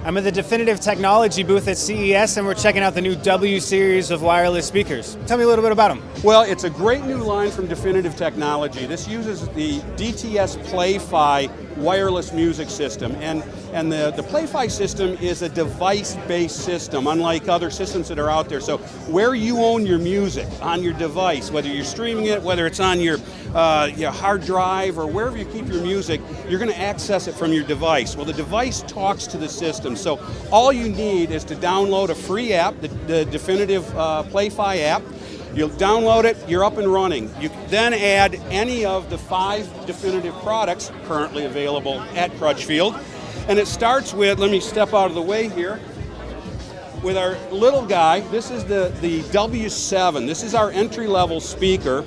I'm at the Definitive Technology booth at CES, and we're checking out the new W series of wireless speakers. Tell me a little bit about them. Well, it's a great new line from Definitive Technology. This uses the DTS Play-Fi wireless music system, and the Play-Fi system is a device-based system, unlike other systems that are out there. So where you own your music, on your device, whether you're streaming it, whether it's on your hard drive, or wherever you keep your music, you're going to access it from your device. Well, the device talks to the system, so all you need is to download a free app, the Definitive Play-Fi app. You'll download it, you're up and running. You then add any of the 5 Definitive products currently available at Crutchfield. And it starts with, let me step out of the way here, with our little guy. This is the W7. This is our entry-level speaker.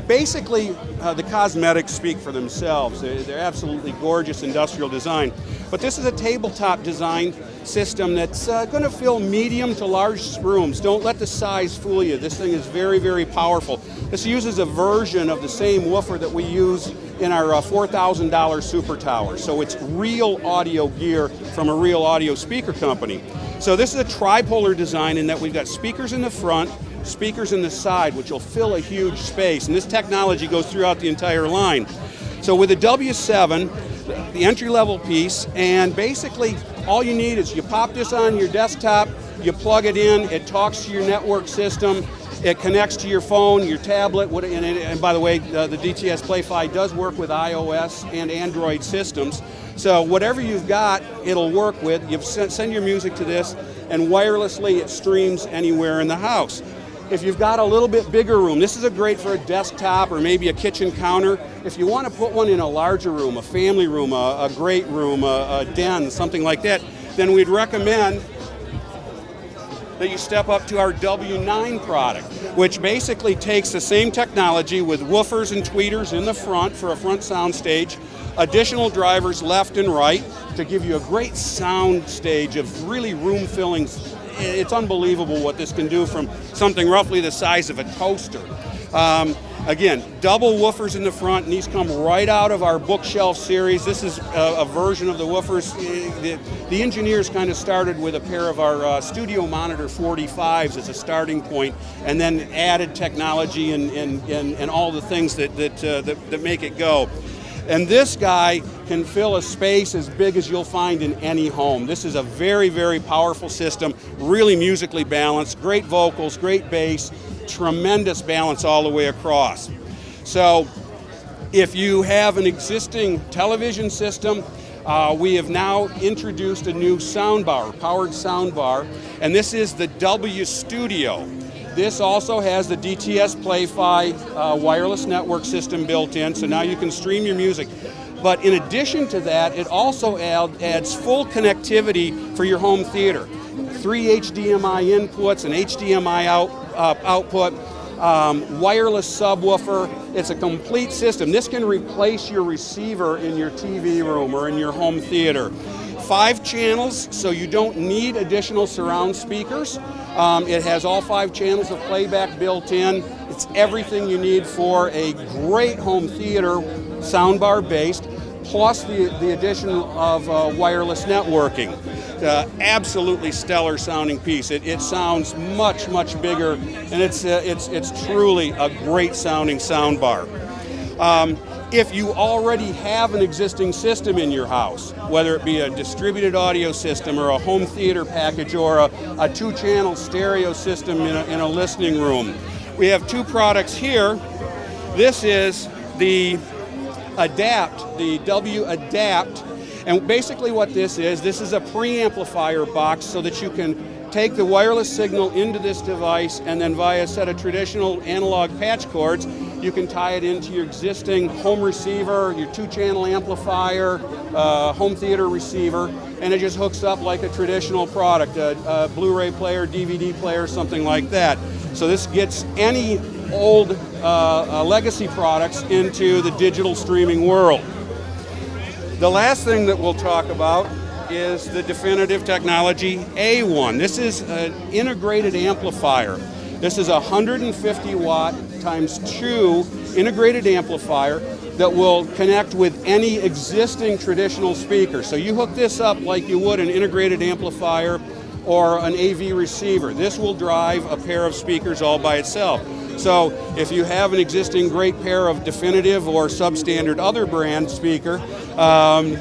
Basically, the cosmetics speak for themselves. They're absolutely gorgeous industrial design. But this is a tabletop design system that's going to fill medium to large rooms. Don't let the size fool you. This thing is very, very powerful. This uses a version of the same woofer that we use in our $4,000 Super Tower. So it's real audio gear from a real audio speaker company. So this is a tripolar design in that we've got speakers in the front, speakers in the side, which will fill a huge space. And this technology goes throughout the entire line. So with the W7, the entry-level piece, and basically all you need is you pop this on your desktop, you plug it in, it talks to your network system, it connects to your phone, your tablet, and by the way, the DTS Play-Fi does work with iOS and Android systems. So whatever you've got, it'll work with. You send your music to this, and wirelessly it streams anywhere in the house. If you've got a little bit bigger room, this is great for a desktop or maybe a kitchen counter. If you want to put one in a larger room, a family room, a great room, a den, something like that, then we'd recommend that you step up to our W9 product, which basically takes the same technology with woofers and tweeters in the front for a front sound stage, additional drivers left and right to give you a great sound stage of really room-filling. It's unbelievable what this can do from something roughly the size of a toaster. Again, double woofers in the front, and these come right out of our bookshelf series. This is a version of the woofers. The engineers kind of started with a pair of our Studio Monitor 45s as a starting point, and then added technology and all the things that make it go. And this guy can fill a space as big as you'll find in any home. This is a very, very powerful system, really musically balanced, great vocals, great bass, tremendous balance all the way across. So if you have an existing television system, we have now introduced a new soundbar, powered soundbar, and this is the W Studio. This also has the DTS Play-Fi wireless network system built in, so now you can stream your music. But in addition to that, it also adds full connectivity for your home theater. 3 HDMI inputs, an HDMI output, wireless subwoofer. It's a complete system. This can replace your receiver in your TV room or in your home theater. 5 channels, so you don't need additional surround speakers. It has all 5 channels of playback built in. It's everything you need for a great home theater, soundbar based, plus the addition of wireless networking. Absolutely stellar sounding piece. It sounds much, much bigger, and it's truly a great sounding soundbar. If you already have an existing system in your house, whether it be a distributed audio system or a home theater package or a 2-channel stereo system in a listening room, we have 2 products here. This is the Adapt, the W Adapt, and basically what this is a preamplifier box so that you can take the wireless signal into this device, and then via a set of traditional analog patch cords, you can tie it into your existing home receiver, your 2-channel amplifier, home theater receiver, and it just hooks up like a traditional product, a Blu-ray player, DVD player, something like that. So this gets any old legacy products into the digital streaming world. The last thing that we'll talk about is the Definitive Technology A1. This is an integrated amplifier. This is a 150 watt times 2 integrated amplifier, that will connect with any existing traditional speaker. So you hook this up like you would an integrated amplifier or an AV receiver. This will drive a pair of speakers all by itself. So if you have an existing great pair of definitive or substandard other brand speaker,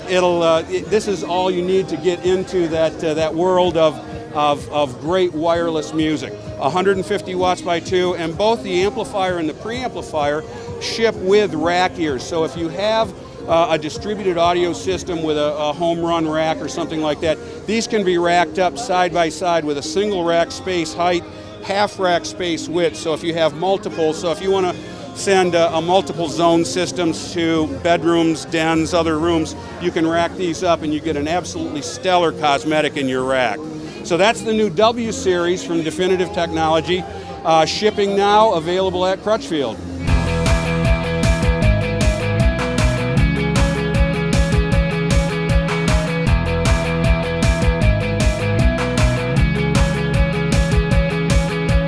this is all you need to get into that world of great wireless music. 150 watts by 2, and both the amplifier and the preamplifier ship with rack ears. So if you have a distributed audio system with a home run rack or something like that, these can be racked up side by side with a single rack space height, half rack space width. So if you have multiple, so if you want to send a multiple zone systems to bedrooms, dens, other rooms, you can rack these up and you get an absolutely stellar cosmetic in your rack. So that's the new W series from Definitive Technology, shipping now, available at Crutchfield.